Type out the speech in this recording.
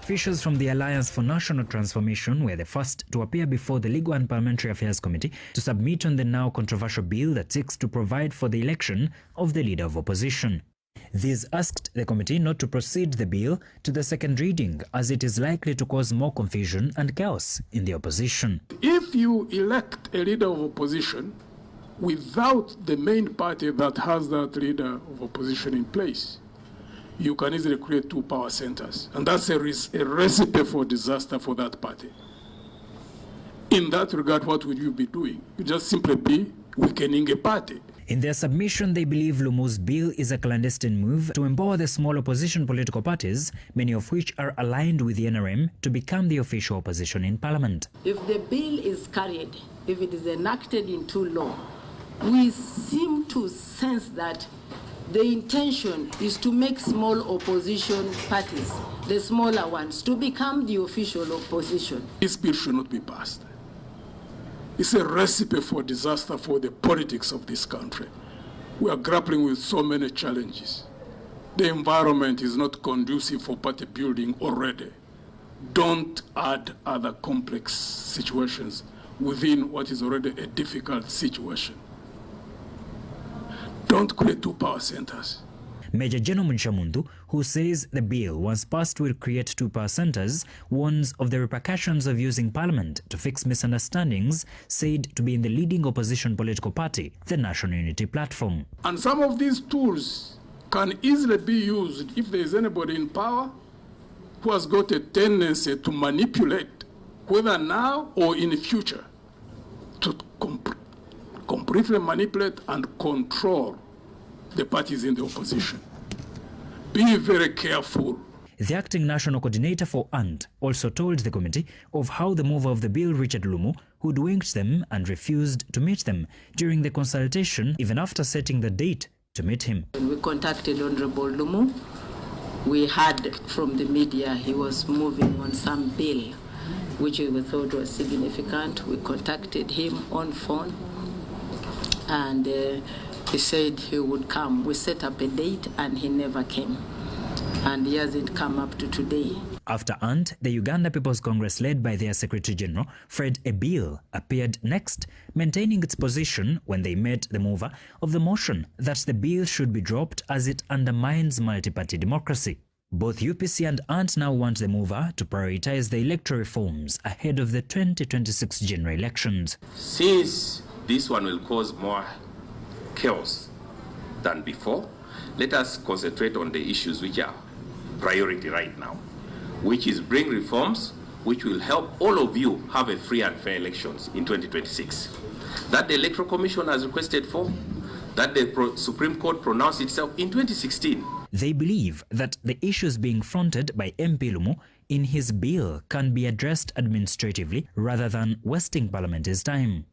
Officials from the Alliance for National Transformation were the first to appear before the Legal and Parliamentary Affairs Committee to submit on the now controversial bill that seeks to provide for the election of the Leader of Opposition. These asked the committee not to proceed the bill to the second reading, as it is likely to cause more confusion and chaos in the opposition. If you elect a Leader of Opposition without the main party that has that Leader of Opposition in place, you can easily create two power centers. And that's a recipe for disaster for that party. In that regard, what would you be doing? You just simply be weakening a party. In their submission, they believe Lumu's bill is a clandestine move to empower the small opposition political parties, many of which are aligned with the NRM, to become the official opposition in Parliament. If the bill is carried, if it is enacted into law, we seem to sense that the intention is to make small opposition parties, the smaller ones, to become the official opposition. This bill should not be passed. It's a recipe for disaster for the politics of this country. We are grappling with so many challenges. The environment is not conducive for party building already. Don't add other complex situations within what is already a difficult situation. Don't create two power centers. Major General Munshamundu, who says the bill, once passed, will create two power centers, warns of the repercussions of using Parliament to fix misunderstandings said to be in the leading opposition political party, the National Unity Platform. And some of these tools can easily be used if there is anybody in power who has got a tendency to manipulate, whether now or in the future, to completely manipulate and control the parties in the opposition. Be very careful. The acting national coordinator for ANT also told the committee of how the mover of the bill, Richard Lumu, hoodwinked them and refused to meet them during the consultation, even after setting the date to meet him. When we contacted Honorable Lumu, we heard from the media he was moving on some bill which we thought was significant. We contacted him on phone and he said he would come. We set up a date and he never came. And he hasn't come up to today. After ANT, the Uganda People's Congress, led by their Secretary General, Fred Ebil, appeared next, maintaining its position when they met the mover of the motion that the bill should be dropped as it undermines multi-party democracy. Both UPC and ANT now want the mover to prioritize the electoral reforms ahead of the 2026 general elections. Since this one will cause more chaos than before, let us concentrate on the issues which are priority right now, which is bring reforms which will help all of you have a free and fair elections in 2026. That the Electoral Commission has requested for, that the Supreme Court pronounced itself in 2016. They believe that the issues being fronted by MP Lumu in his bill can be addressed administratively rather than wasting Parliament's time.